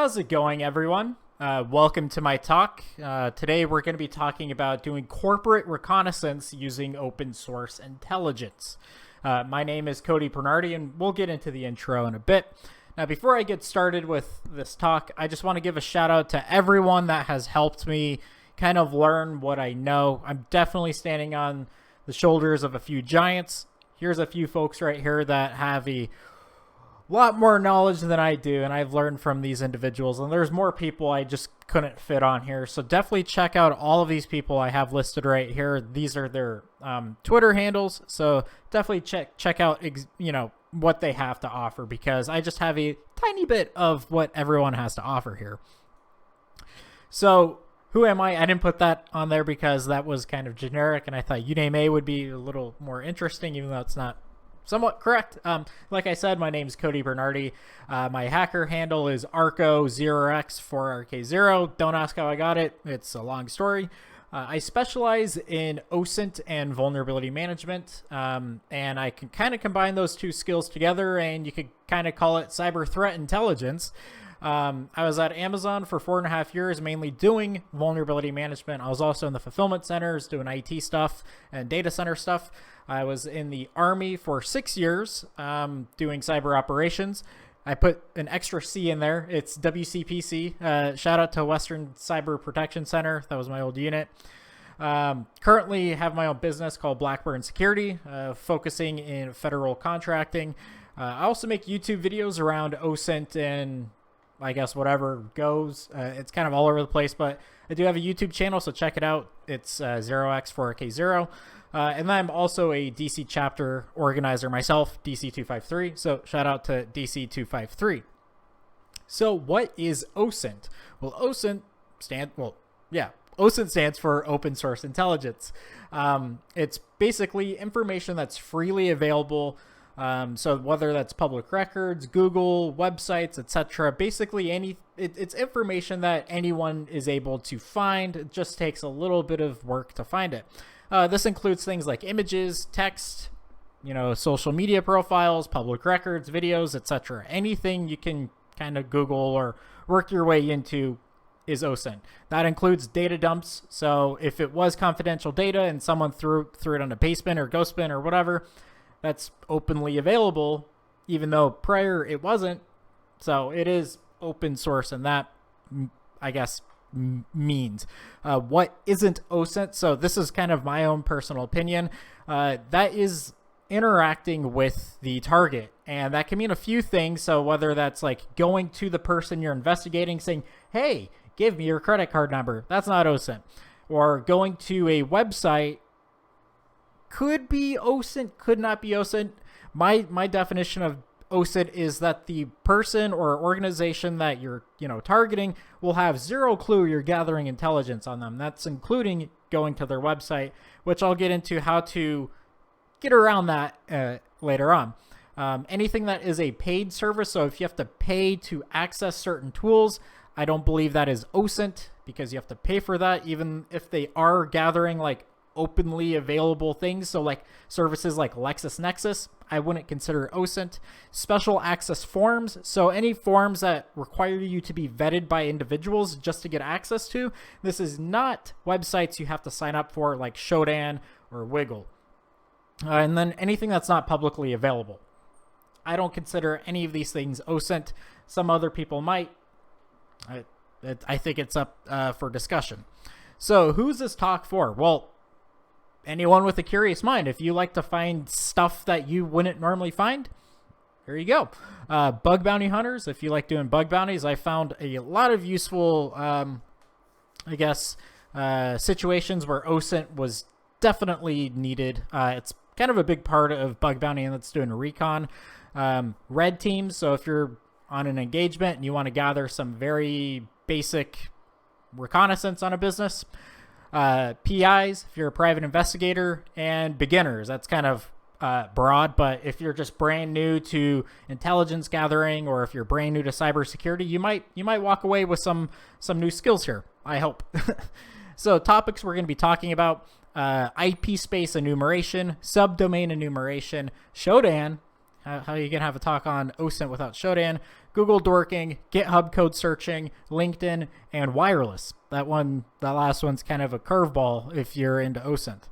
How's it going, everyone? Welcome to my talk. Today we're going to be talking about doing corporate reconnaissance using open source intelligence. My name is Cody Bernardy, and we'll get into the intro in a bit. Now, before I get started with this talk, I just want to give a shout out to everyone that has helped me kind of learn what I know. I'm definitely standing on the shoulders of a few giants. Here's a few folks right here that have a lot more knowledge than I do, and I've learned from these individuals, and there's more people I just couldn't fit on here. So definitely check out all of these people I have listed right here. These are their Twitter handles, so definitely check out what they have to offer, because I just have a tiny bit of what everyone has to offer here. So who am I? I didn't put that on there because that was kind of generic, and I thought UNAME would be a little more interesting, even though it's not somewhat correct. Like I said, my name is Cody Bernardy. My hacker handle is Arco0x03. Don't ask how I got it. It's a long story. I specialize in OSINT and vulnerability management, and I can kind of combine those two skills together, and you could kind of call it cyber threat intelligence. I was at Amazon for 4.5 years, mainly doing vulnerability management. I was also in the fulfillment centers doing IT stuff and data center stuff. I was in the Army for 6 years doing cyber operations. I put an extra C in there. It's WCPC. Shout out to Western Cyber Protection Center. That was my old unit. Currently have my own business called Blackburn Security, focusing in federal contracting. I also make YouTube videos around OSINT and I guess whatever goes. It's kind of all over the place, but I do have a YouTube channel, so check it out. It's 0x03. And then I'm also a DC chapter organizer myself, DC253. So shout out to DC253. So what is OSINT? Well, OSINT stands for open source intelligence. It's basically information that's freely available. So whether that's public records, Google, websites, etc., basically it's information that anyone is able to find. It just takes a little bit of work to find it. This includes things like images, text, social media profiles, public records, videos, etc. Anything you can kind of Google or work your way into is OSINT. That includes data dumps. So if it was confidential data and someone threw it on a basement or ghostbin or whatever, that's openly available, even though prior it wasn't. So it is open source, and that, I guess, means what isn't OSINT. So this is kind of my own personal opinion. That is interacting with the target, and that can mean a few things. So whether that's like going to the person you're investigating saying, hey, give me your credit card number, that's not OSINT. Or going to a website could be OSINT, could not be OSINT. My definition of OSINT is that the person or organization that you're targeting will have zero clue you're gathering intelligence on them. That's including going to their website, which I'll get into how to get around that later on. Anything that is a paid service, so if you have to pay to access certain tools, I don't believe that is OSINT, because you have to pay for that, even if they are gathering like openly available things. So like services like LexisNexis, I wouldn't consider OSINT. Special access forms, so any forms that require you to be vetted by individuals just to get access to. This is not websites you have to sign up for, like Shodan or Wiggle. And then anything that's not publicly available. I don't consider any of these things OSINT. Some other people might. I think it's up for discussion. So who's this talk for? Well, anyone with a curious mind. If you like to find stuff that you wouldn't normally find, here you go. Bug bounty hunters, if you like doing bug bounties, I found a lot of useful, situations where OSINT was definitely needed. It's kind of a big part of bug bounty, and that's doing Recon. Red teams, so if you're on an engagement and you want to gather some very basic reconnaissance on a business. PIs, if you're a private investigator, and beginners. That's kind of broad, but if you're just brand new to intelligence gathering, or if you're brand new to cybersecurity, you might walk away with some new skills here, I hope. So topics we're going to be talking about: IP space enumeration, subdomain enumeration, Shodan, How you can have a talk on OSINT without Shodan? Google Dorking, GitHub code searching, LinkedIn, and wireless. That last one's kind of a curveball if you're into OSINT.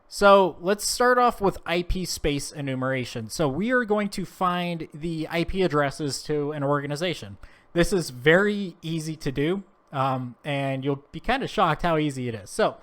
So let's start off with IP space enumeration. So we are going to find the IP addresses to an organization. This is very easy to do, and you'll be kind of shocked how easy it is. So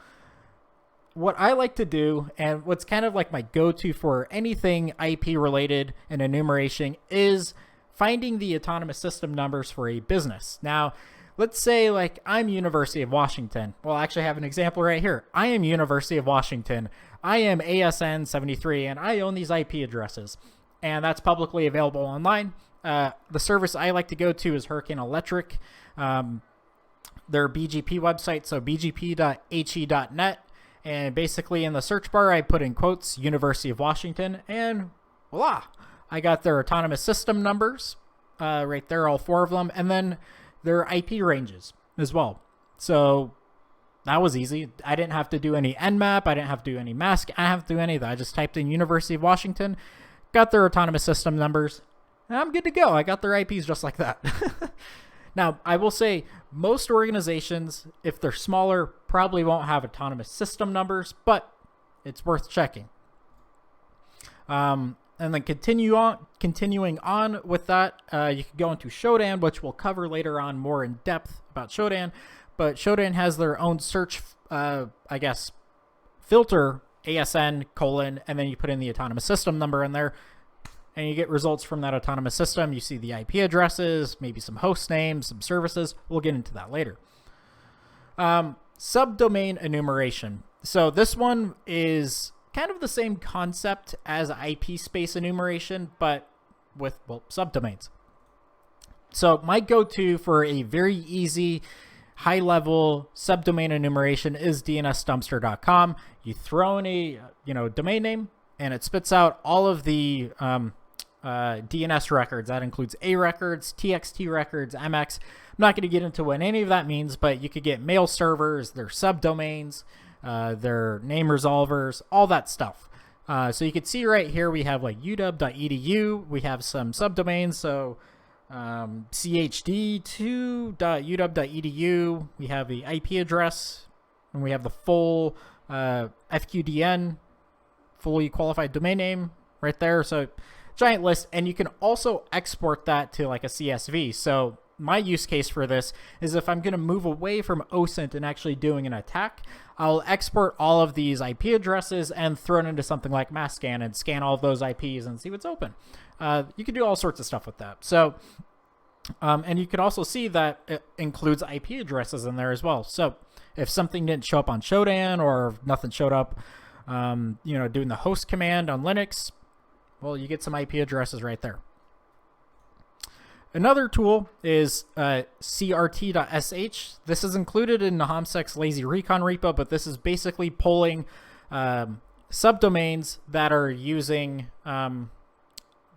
what I like to do, and what's kind of like my go-to for anything IP related and enumeration, is finding the autonomous system numbers for a business. Now, let's say like I'm University of Washington. Well, I actually have an example right here. I am University of Washington. I am ASN 73, and I own these IP addresses, and that's publicly available online. The service I like to go to is Hurricane Electric, their BGP website, so bgp.he.net. And basically in the search bar, I put in quotes, University of Washington, and voila, I got their autonomous system numbers right there, all 4 of them, and then their IP ranges as well. So that was easy. I didn't have to do any Nmap. I didn't have to do any mask. I didn't have to do any of that. I just typed in University of Washington, got their autonomous system numbers, and I'm good to go. I got their IPs just like that. Now, I will say most organizations, if they're smaller, probably won't have autonomous system numbers, but it's worth checking. And then continuing on with that, you can go into Shodan, which we'll cover later on more in depth about Shodan. But Shodan has their own search, I guess, filter, ASN, and then you put in the autonomous system number in there, and you get results from that autonomous system. You see the IP addresses, maybe some host names, some services. We'll get into that later. Subdomain enumeration. So this one is kind of the same concept as IP space enumeration, but with, well, subdomains. So my go-to for a very easy, high-level subdomain enumeration is DNSDumpster.com. You throw in a domain name, and it spits out all of the DNS records. That includes A records, TXT records, MX. I'm not going to get into what any of that means, but you could get mail servers, their subdomains, their name resolvers, all that stuff. So you can see right here we have like uw.edu. We have some subdomains, so chd2.uw.edu. We have the IP address, and we have the full FQDN, fully qualified domain name right there. So giant list, and you can also export that to like a CSV. So my use case for this is if I'm going to move away from OSINT and actually doing an attack, I'll export all of these IP addresses and throw it into something like MassScan and scan all of those IPs and see what's open. You can do all sorts of stuff with that. So, and you can also see that it includes IP addresses in there as well. So if something didn't show up on Shodan, or if nothing showed up, doing the host command on Linux, well, you get some IP addresses right there. Another tool is crt.sh. This is included in Nahamsek's Lazy Recon repo, but this is basically pulling subdomains that are using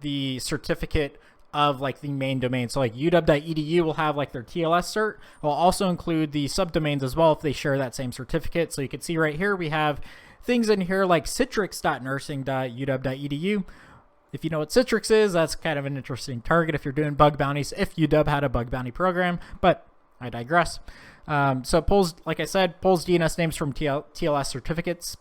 the certificate of like the main domain. So like uw.edu will have like their TLS cert. We'll also include the subdomains as well if they share that same certificate. So you can see right here we have things in here like citrix.nursing.uw.edu. If you know what Citrix is, that's kind of an interesting target if you're doing bug bounties, if UW had a bug bounty program, but I digress. So it pulls, like I said, pulls DNS names from TLS certificates,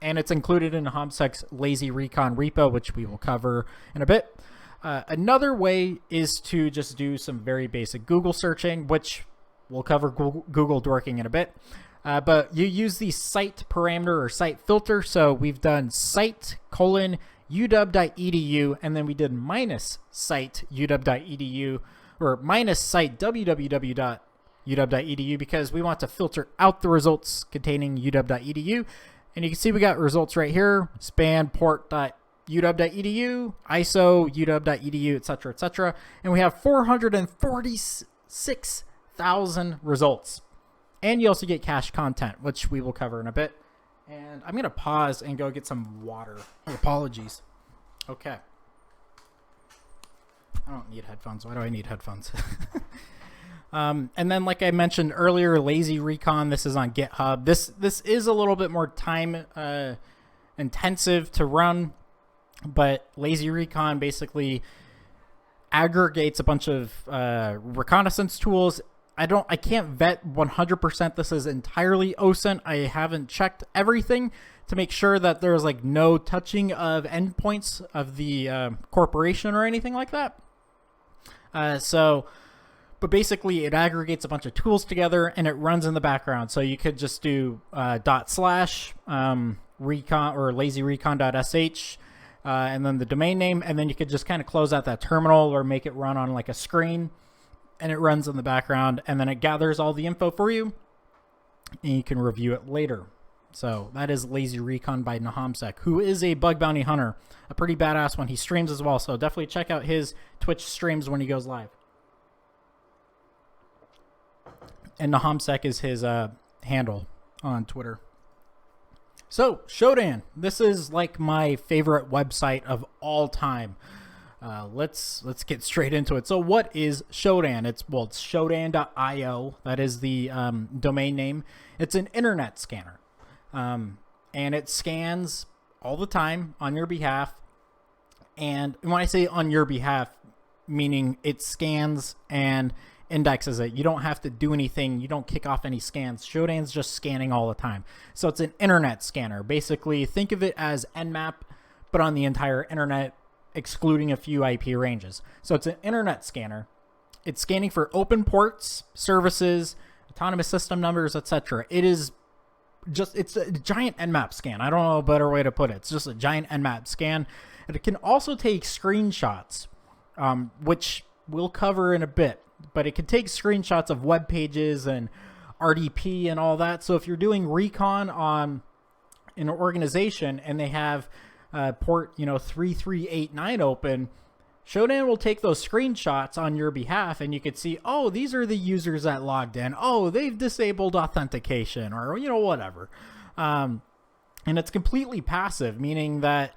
and it's included in Nahamsek's Lazy Recon repo, which we will cover in a bit. Another way is to just do some very basic Google searching, which we'll cover Google Dorking in a bit. But you use the site parameter or site filter. So we've done site : uw.edu, and then we did minus site uw.edu, or minus site www.uw.edu, because we want to filter out the results containing uw.edu. And you can see we got results right here: span, port.uw.edu, ISO, uw.edu, etc., etc. And we have 446,000 results. And you also get cache content, which we will cover in a bit. And I'm going to pause and go get some water. Apologies. Okay. I don't need headphones. Why do I need headphones? And then, like I mentioned earlier, Lazy Recon, this is on GitHub. This is a little bit more time intensive to run. But Lazy Recon basically aggregates a bunch of reconnaissance tools. I can't vet 100% this is entirely OSINT. I haven't checked everything to make sure that there's like no touching of endpoints of the corporation or anything like that. But basically it aggregates a bunch of tools together and it runs in the background. So you could just do / recon or lazyrecon.sh and then the domain name, and then you could just kind of close out that terminal or make it run on like a screen, and it runs in the background, and then it gathers all the info for you and you can review it later. So that is Lazy Recon by Nahamsek, who is a bug bounty hunter, a pretty badass one. He streams as well, so definitely check out his Twitch streams when he goes live. And Nahamsek is his handle on Twitter. So Shodan, this is like my favorite website of all time. Let's get straight into it. So what is Shodan? It's shodan.io. That is the domain name. It's an internet scanner, and it scans all the time on your behalf. And when I say on your behalf, meaning it scans and indexes it. You don't have to do anything. You don't kick off any scans. Shodan's just scanning all the time. So it's an internet scanner. Basically, think of it as Nmap, but on the entire internet, excluding a few IP ranges. So it's an internet scanner. It's scanning for open ports, services, autonomous system numbers, etc. It's a giant Nmap scan. I don't know a better way to put it. It's just a giant Nmap scan. And it can also take screenshots, which we'll cover in a bit. But it can take screenshots of web pages and RDP and all that. So if you're doing recon on an organization and they have port 3389 open, Shodan will take those screenshots on your behalf, and you could see, oh, these are the users that logged in. Oh, they've disabled authentication, or whatever. And it's completely passive, meaning that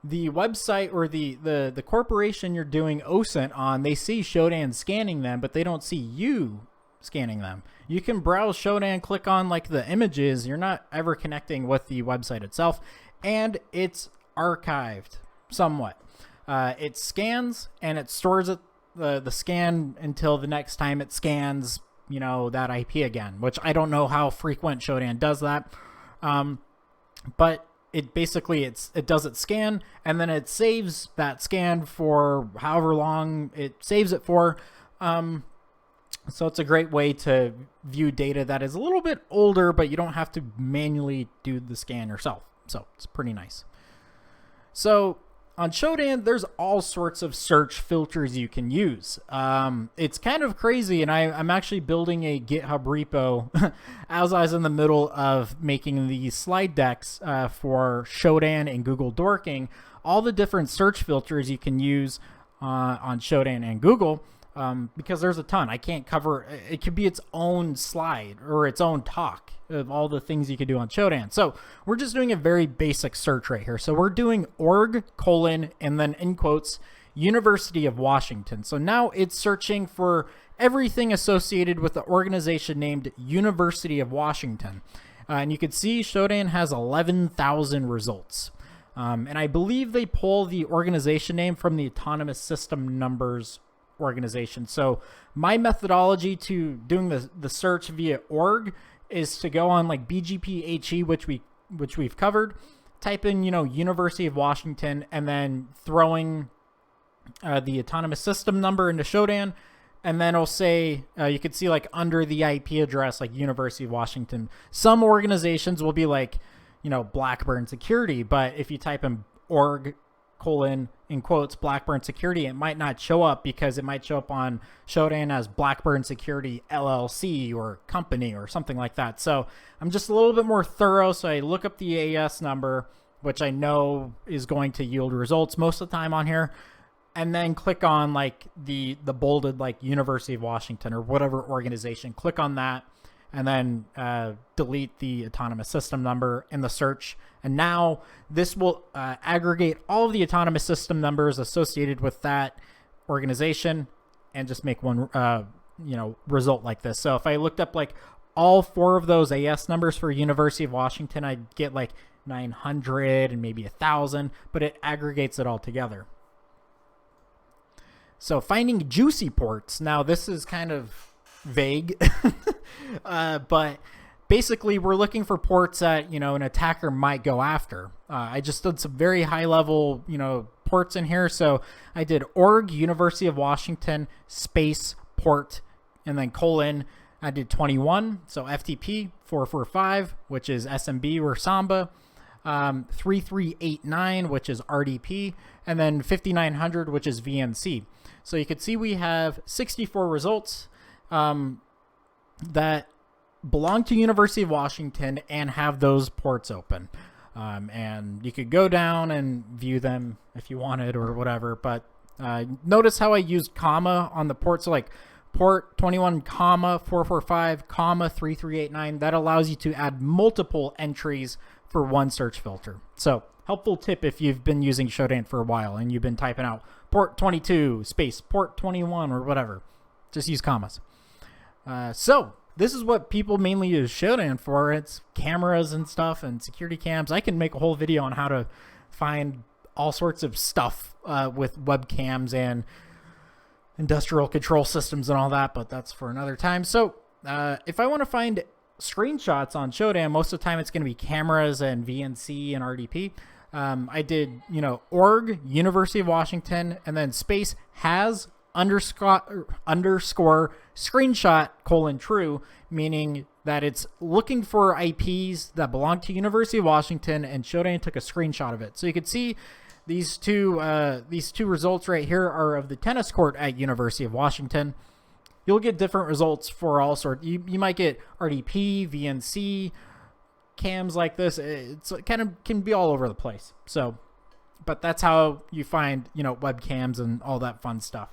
the website or the corporation you're doing OSINT on, they see Shodan scanning them, but they don't see you scanning them. You can browse Shodan, click on like the images. You're not ever connecting with the website itself, and it's archived somewhat. It scans and it stores the scan until the next time it scans, that IP again, which I don't know how frequent Shodan does that. But it basically, it does its scan, and then it saves that scan for however long it saves it for. So it's a great way to view data that is a little bit older, but you don't have to manually do the scan yourself. So it's pretty nice. So on Shodan, there's all sorts of search filters you can use. It's kind of crazy, and I'm actually building a GitHub repo as I was in the middle of making these slide decks for Shodan and Google Dorking, all the different search filters you can use on Shodan and Google, because there's a ton. I can't cover, it could be its own slide or its own talk of all the things you could do on Shodan. So we're just doing a very basic search right here. So we're doing org : and then in quotes, University of Washington. So now it's searching for everything associated with the organization named University of Washington. And you can see Shodan has 11,000 results. And I believe they pull the organization name from the Autonomous System Numbers organization. So my methodology to doing the search via org is to go on like BGP-HE, which we've covered, type in, University of Washington, and then throwing the autonomous system number into Shodan, and then it'll say, you could see like under the IP address, like University of Washington. Some organizations will be like, Blackburn Security, but if you type in org : in quotes Blackburn Security, it might not show up because it might show up on Shodan as Blackburn Security LLC or company or something like that. So I'm just a little bit more thorough. So I look up the AES number, which I know is going to yield results most of the time on here, and then click on like the bolded like University of Washington or whatever organization. Click on that, and then delete the autonomous system number in the search. And now this will aggregate all of the autonomous system numbers associated with that organization and just make one, result like this. So if I looked up like all 4 of those AS numbers for University of Washington, I'd get like 900 and maybe 1,000, but it aggregates it all together. So finding juicy ports. Now this is kind of vague, but basically we're looking for ports that, you know, an attacker might go after. I just did some very high level, you know, ports in here. So I did org University of Washington space port and then colon. I did 21, so FTP 445, which is SMB or Samba, 3389, which is RDP, and then 5900, which is VNC. So you can see we have 64 results that belong to University of Washington and have those ports open. And you could go down and view them if you wanted or whatever, but notice how I used comma on the port. So like port 21, comma 445, comma 3389. That allows you to add multiple entries for one search filter. So helpful tip if you've been using Shodan for a while and you've been typing out port 22 space port 21 or whatever. Just use commas. So this is what people mainly use Shodan for. It's cameras and stuff and security cams. I can make a whole video on how to find all sorts of stuff with webcams and industrial control systems and all that, but that's for another time. So if I want to find screenshots on Shodan, most of the time it's going to be cameras and VNC and RDP. I did, you know, org University of Washington and then space has underscore screenshot colon true, meaning that it's looking for IPs that belong to University of Washington, and Shodan took a screenshot of it. So you can see these two results right here are of the tennis court at University of Washington. You'll get different results for all sorts. You might get RDP, VNC, cams like this. It's kind of can be all over the place. So, but that's how you find, you know, webcams and all that fun stuff.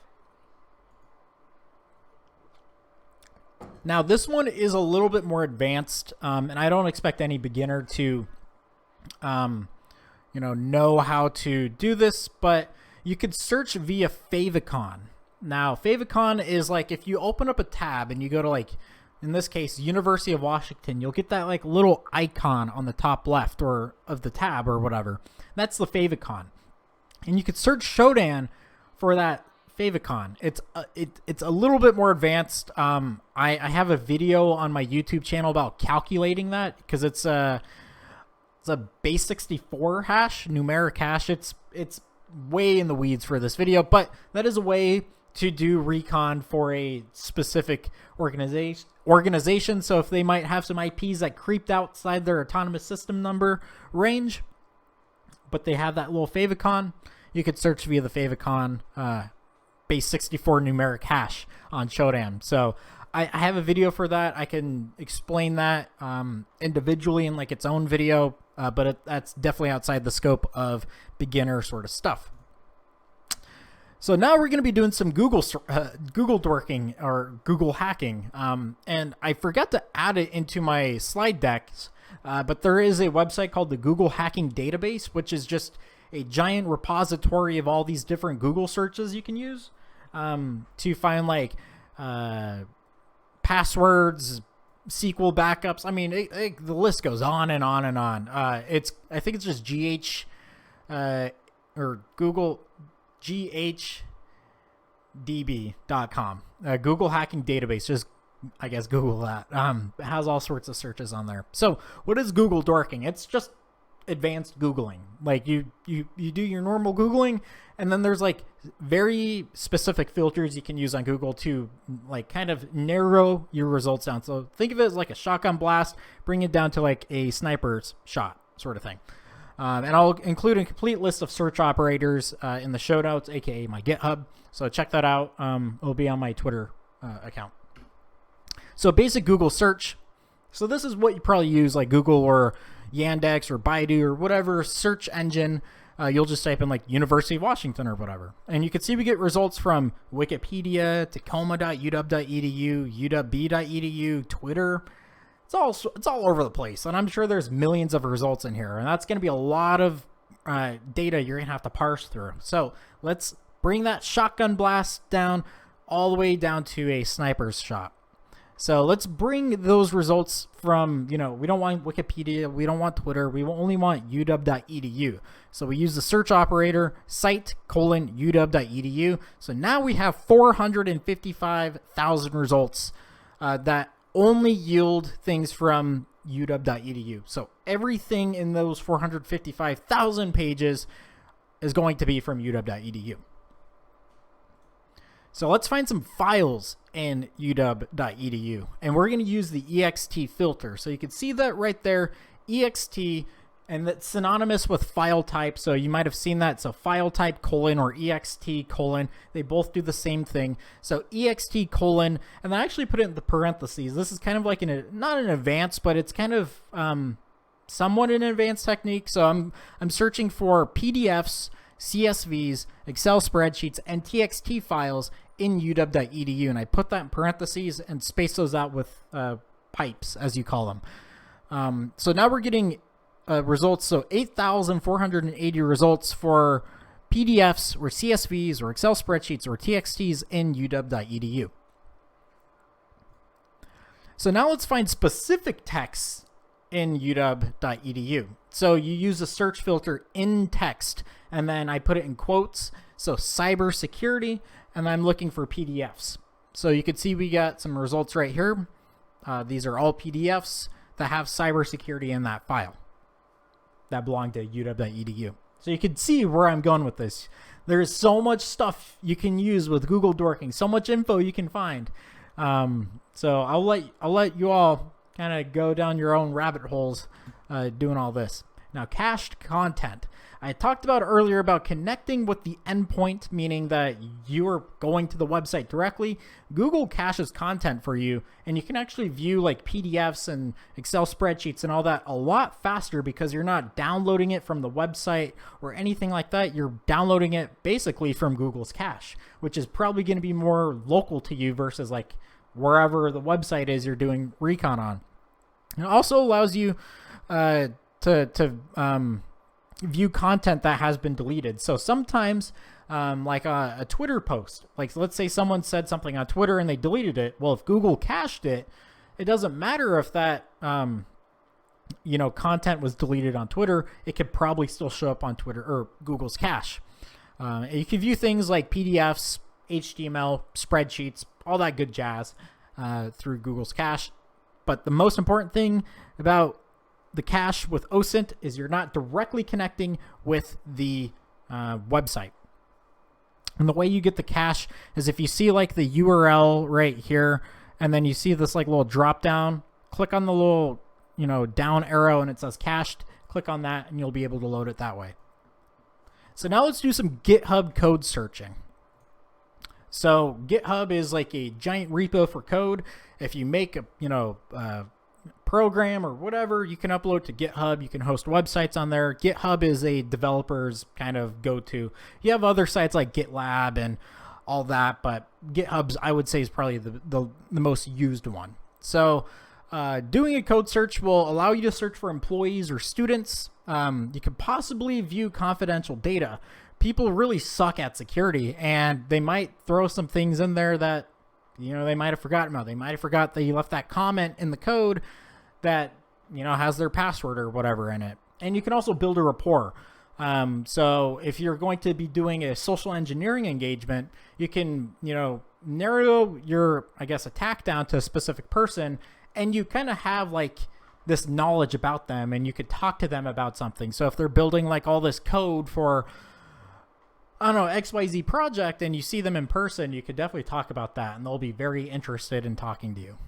Now this one is a little bit more advanced, and I don't expect any beginner to, you know how to do this, but you could search via Favicon. Now, Favicon is like if you open up a tab and you go to, like, in this case, University of Washington, you'll get that like little icon on the top left or of the tab or whatever. That's the Favicon, and you could search Shodan for that Favicon. It's a little bit more advanced. I have a video on my YouTube channel about calculating that because it's a base 64 hash, numeric hash. It's way in the weeds for this video, but that is a way to do recon for a specific organization. So if they might have some IPs that creeped outside their autonomous system number range, but they have that little Favicon, you could search via the Favicon base 64 numeric hash on Shodan. So I have a video for that. I can explain that individually in like its own video, but that's definitely outside the scope of beginner sort of stuff. So now we're going to be doing some Google dorking or Google hacking, and I forgot to add it into my slide decks, but there is a website called the Google Hacking Database, which is just a giant repository of all these different Google searches you can use to find like passwords, SQL backups. I mean, the list goes on and on and on. I think it's just or Google GHDB.com. Google Hacking Database. Just, I guess, Google that. It has all sorts of searches on there. So what is Google dorking? It's just advanced Googling. Like you do your normal Googling, and then there's like very specific filters you can use on Google to like kind of narrow your results down. So think of it as like a shotgun blast, bring it down to like a sniper's shot sort of thing. And I'll include a complete list of search operators in the show notes, aka my GitHub. So check that out. It'll be on my Twitter account. So basic Google search. So this is what you probably use, like Google or Yandex or Baidu or whatever search engine. You'll just type in like University of Washington or whatever, and you can see we get results from Wikipedia, Tacoma.uw.edu, uw.b.edu, Twitter. It's all over the place, and I'm sure there's millions of results in here, and that's going to be a lot of data you're going to have to parse through. So let's bring that shotgun blast down all the way down to a sniper's shot. So let's bring those results from, we don't want Wikipedia, we don't want Twitter, we only want uw.edu. So we use the search operator site:/uw.edu. So now we have 455,000 results that only yield things from uw.edu. So everything in those 455,000 pages is going to be from uw.edu. So let's find some files in uw.edu, and we're going to use the ext filter. So you can see that right there, ext, and that's synonymous with file type. So you might have seen that. So file type : or ext : they both do the same thing. So ext : and then I actually put it in the parentheses. This is kind of like not an advanced, but it's kind of somewhat an advanced technique. So I'm searching for PDFs, CSVs, Excel spreadsheets, and TXT files in uw.edu, and I put that in parentheses and space those out with pipes, as you call them. So now we're getting results. So 8,480 results for PDFs or CSVs or Excel spreadsheets or TXTs in uw.edu. So now let's find specific texts in uw.edu. So you use a search filter in text, and then I put it in quotes. So cybersecurity, and I'm looking for PDFs. So you can see we got some results right here. These are all PDFs that have cybersecurity in that file that belong to uw.edu. So you can see where I'm going with this. There's so much stuff you can use with Google Dorking, so much info you can find. So I'll let you all kind of go down your own rabbit holes doing all this. Now, cached content. I talked about earlier about connecting with the endpoint, meaning that you are going to the website directly. Google caches content for you, and you can actually view like PDFs and Excel spreadsheets and all that a lot faster because you're not downloading it from the website or anything like that. You're downloading it basically from Google's cache, which is probably going to be more local to you versus like wherever the website is you're doing Recon on. It also allows you to view content that has been deleted. So sometimes like a Twitter post, like let's say someone said something on Twitter and they deleted it. Well, if Google cached it, it doesn't matter if that content was deleted on Twitter. It could probably still show up on Twitter or Google's cache. You can view things like PDFs, HTML, spreadsheets, all that good jazz through Google's cache. But the most important thing about the cache with OSINT is you're not directly connecting with the website. And the way you get the cache is if you see like the URL right here, and then you see this like little drop down, click on the little down arrow and it says cached, click on that and you'll be able to load it that way. So now let's do some GitHub code searching. So GitHub is like a giant repo for code. If you make a program or whatever, you can upload to GitHub. You can host websites on there. GitHub is a developer's kind of go-to. You have other sites like GitLab and all that, but GitHub's, I would say, is probably the most used one. So doing a code search will allow you to search for employees or students. You could possibly view confidential data. People really suck at security, and they might throw some things in there that they might have forgotten about. They might have forgot that you left that comment in the code that has their password or whatever in it. And you can also build a rapport. So if you're going to be doing a social engineering engagement, you can narrow your attack down to a specific person, and you kind of have like this knowledge about them, and you could talk to them about something. So if they're building like all this code for XYZ project, and you see them in person, you could definitely talk about that, and they'll be very interested in talking to you.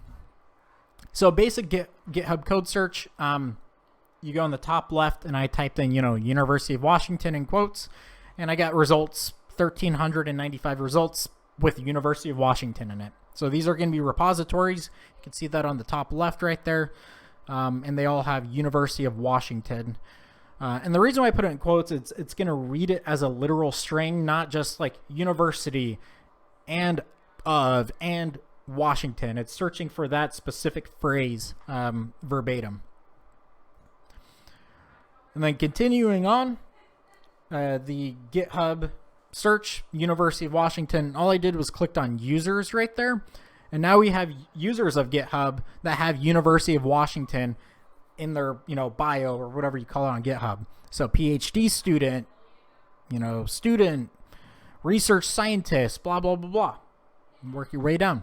So basic GitHub code search, you go on the top left, and I typed in, University of Washington in quotes, and I got results, 1,395 results with University of Washington in it. So these are going to be repositories. You can see that on the top left right there, and they all have University of Washington. And the reason why I put it in quotes, it's going to read it as a literal string, not just like university and of and Washington. It's searching for that specific phrase verbatim. And then continuing on, the GitHub search, University of Washington, all I did was clicked on users right there. And now we have users of GitHub that have University of Washington in their, bio or whatever you call it on GitHub. So PhD student, student, research scientist, blah, blah, blah, blah. Work your way down.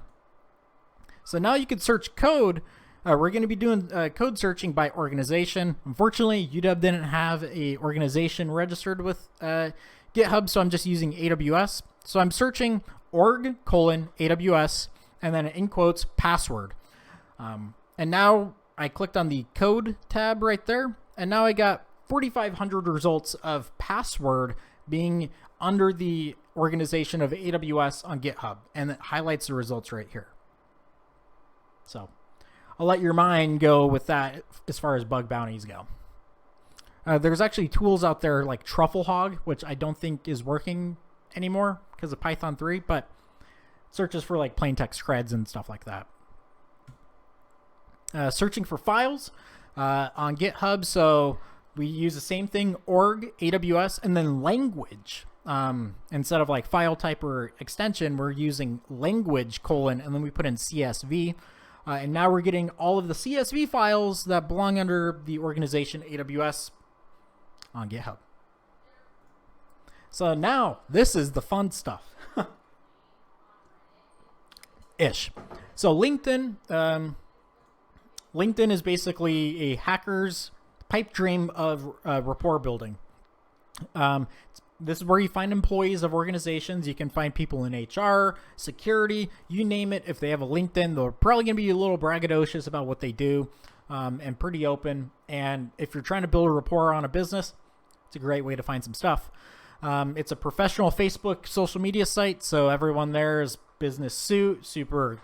So now you can search code. We're going to be doing code searching by organization. Unfortunately, UW didn't have a organization registered with GitHub, so I'm just using AWS. So I'm searching org:AWS and then in quotes password. And now I clicked on the code tab right there, and now I got 4,500 results of password being under the organization of AWS on GitHub, and it highlights the results right here. So I'll let your mind go with that as far as bug bounties go. There's actually tools out there like TruffleHog, which I don't think is working anymore because of Python 3, but searches for like plain text creds and stuff like that. Searching for files on GitHub. So we use the same thing, org, AWS, and then language. Instead of like file type or extension, we're using language : and then we put in CSV. And now we're getting all of the CSV files that belong under the organization AWS on GitHub. So now this is the fun stuff. Ish. So LinkedIn is basically a hacker's pipe dream of rapport building. This is where you find employees of organizations. You can find people in HR, security, you name it. If they have a LinkedIn, they're probably going to be a little braggadocious about what they do, and pretty open. And if you're trying to build a rapport on a business, it's a great way to find some stuff. It's a professional Facebook social media site, so everyone there is business suit, super,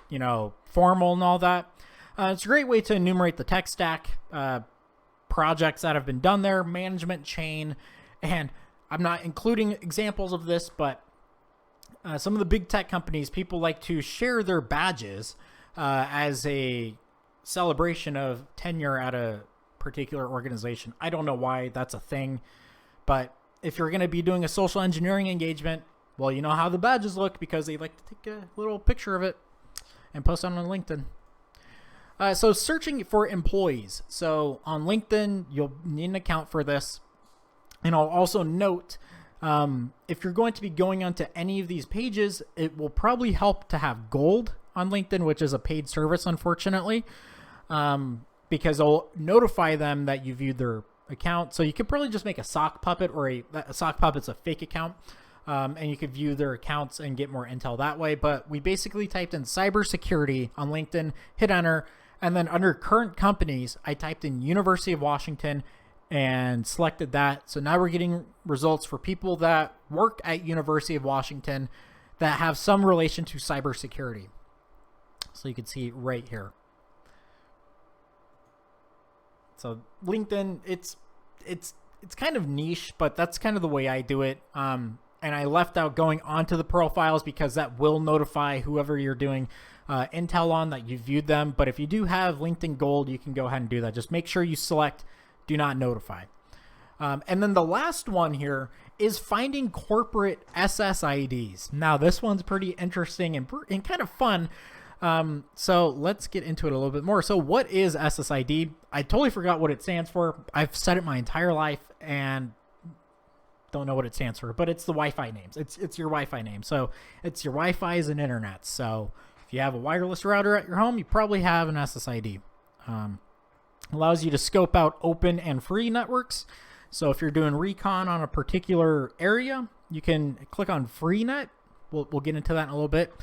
formal and all that. It's a great way to enumerate the tech stack, projects that have been done there, management chain, and I'm not including examples of this, but some of the big tech companies, people like to share their badges as a celebration of tenure at a particular organization. I don't know why that's a thing, but if you're going to be doing a social engineering engagement, well, you know how the badges look because they like to take a little picture of it and post it on LinkedIn. So searching for employees. So on LinkedIn, you'll need an account for this. And I'll also note, if you're going to be going onto any of these pages, it will probably help to have gold on LinkedIn, which is a paid service, unfortunately, because it'll notify them that you viewed their account. So you could probably just make a sock puppet, or a sock puppet's a fake account, and you could view their accounts and get more intel that way. But we basically typed in cybersecurity on LinkedIn, hit enter, and then under current companies, I typed in University of Washington and selected that. So now we're getting results for people that work at University of Washington that have some relation to cybersecurity. So you can see right here. So LinkedIn, it's kind of niche, but that's kind of the way I do it. And I left out going onto the profiles because that will notify whoever you're doing intel on that you viewed them. But if you do have LinkedIn Gold, you can go ahead and do that. Just make sure you select do not notify. And then the last one here is finding corporate SSIDs. Now this one's pretty interesting and kind of fun. So let's get into it a little bit more. So what is SSID? I totally forgot what it stands for. I've said it my entire life and don't know what it stands for, but it's the Wi-Fi names. It's your Wi-Fi name. So it's your Wi-Fi's and internet. So if you have a wireless router at your home, you probably have an SSID. Allows you to scope out open and free networks. So if you're doing Recon on a particular area, you can click on freenet. We'll get into that in a little bit.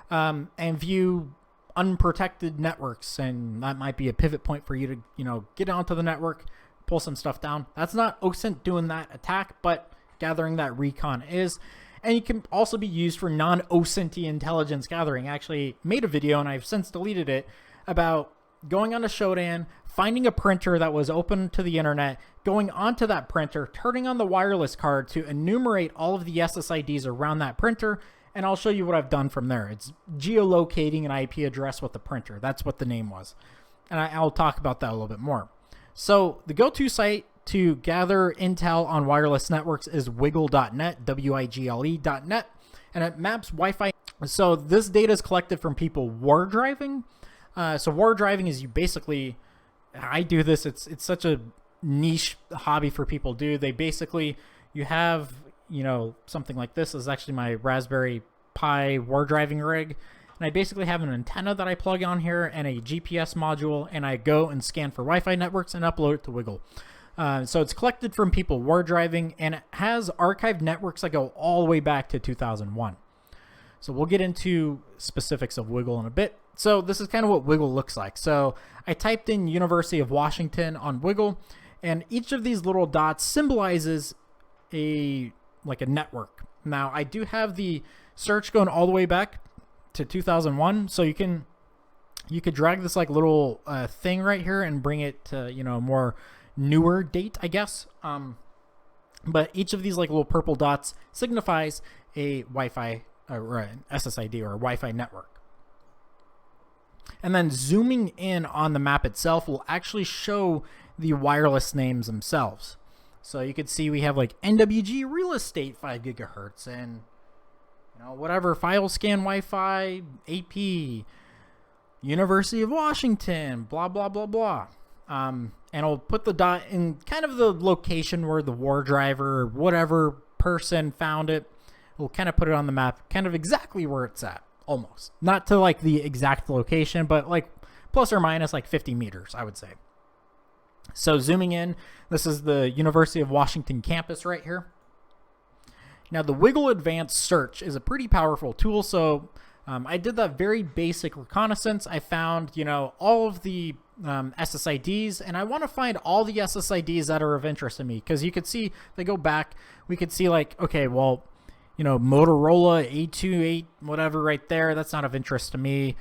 And view unprotected networks, and that might be a pivot point for you to get onto the network, pull some stuff down. That's not OSINT doing that attack, but gathering that Recon is. And you can also be used for non-OSINT intelligence gathering. I actually made a video, and I've since deleted it, about going on a Shodan, finding a printer that was open to the internet, going onto that printer, turning on the wireless card to enumerate all of the SSIDs around that printer, and I'll show you what I've done from there. It's geolocating an IP address with the printer. That's what the name was. And I'll talk about that a little bit more. So the go-to site to gather intel on wireless networks is wiggle.net, W-I-G-L-E.net, and it maps Wi-Fi. So this data is collected from people war driving. So war driving is you basically, I do this. It's such a niche hobby for people to do. They basically, you have, something like this. This is actually my Raspberry Pi war driving rig. And I basically have an antenna that I plug on here and a GPS module, and I go and scan for Wi-Fi networks and upload it to Wiggle. So it's collected from people war driving, and it has archived networks that go all the way back to 2001. So we'll get into specifics of Wiggle in a bit. So this is kind of what Wiggle looks like. So I typed in University of Washington on Wiggle, and each of these little dots symbolizes a network. Now I do have the search going all the way back to 2001, so you could drag this little thing right here and bring it to more newer date, I guess. But each of these little purple dots signifies a Wi-Fi or an SSID or a Wi-Fi network. And then zooming in on the map itself will actually show the wireless names themselves. So you can see we have NWG real estate 5 gigahertz and whatever file scan Wi-Fi AP University of Washington blah blah blah blah. And I'll put the dot in kind of the location where the war driver or whatever person found it. We'll kind of put it on the map, kind of exactly where it's at, almost. Not to the exact location, but plus or minus 50 meters, I would say. So zooming in, this is the University of Washington campus right here. Now the Wiggle Advanced Search is a pretty powerful tool. So I did that very basic reconnaissance. I found, all of the SSIDs, and I want to find all the SSIDs that are of interest to me, because you could see, they go back, we could see okay, well, Motorola A28 whatever right there, that's not of interest to me.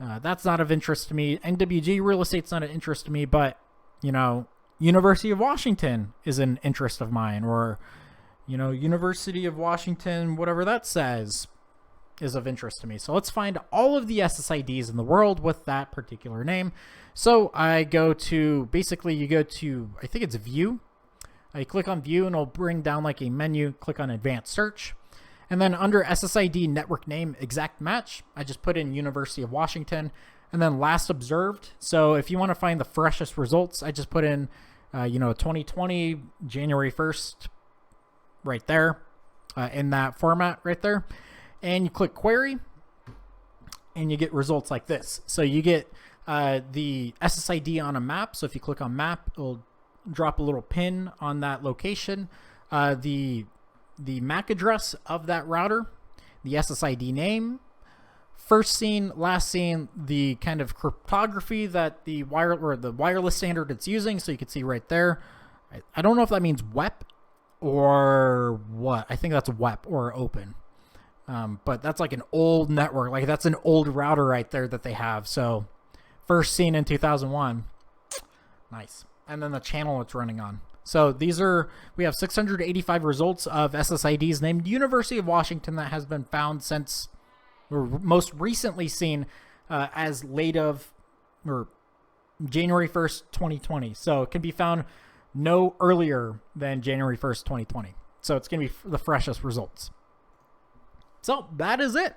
That's not of interest to me. NWG real estate's not of interest to me, but University of Washington is an interest of mine, or University of Washington whatever that says is of interest to me. So let's find all of the SSIDs in the world with that particular name. So I go to, basically you go to, I think it's View. I click on View and it'll bring down a menu, click on Advanced Search. And then under SSID network name exact match, I just put in University of Washington, and then last observed. So if you want to find the freshest results, I just put in, 2020, January 1st, right there, in that format right there. And you click query and you get results like this. So you get the SSID on a map. So if you click on map, it'll drop a little pin on that location. The MAC address of that router, the SSID name, first seen, last seen, the kind of cryptography that the wireless standard it's using. So you can see right there. I don't know if that means WEP or what. I think that's WEP or open. But that's an old network. That's an old router right there that they have. So first seen in 2001. Nice. And then the channel it's running on. So we have 685 results of SSIDs named University of Washington that has been found since, or most recently seen as late of, or January 1st, 2020. So it can be found no earlier than January 1st, 2020. So it's going to be the freshest results. So that is it.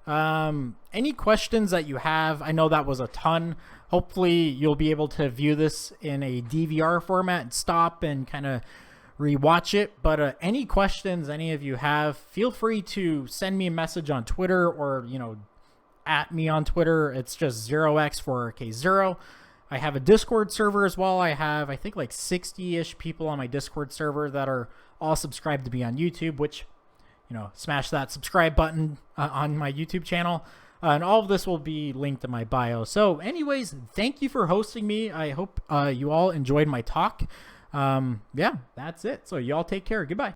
Any questions that you have? I know that was a ton. Hopefully you'll be able to view this in a DVR format and stop and kind of rewatch it. But any questions any of you have, feel free to send me a message on Twitter, or at me on Twitter. It's just 0x4k0. I have a Discord server as well. I have, I think, 60-ish people on my Discord server that are all subscribed to me on YouTube, which, smash that subscribe button on my YouTube channel. And all of this will be linked in my bio. So anyways, thank you for hosting me. I hope you all enjoyed my talk. Yeah, that's it. So y'all take care. Goodbye.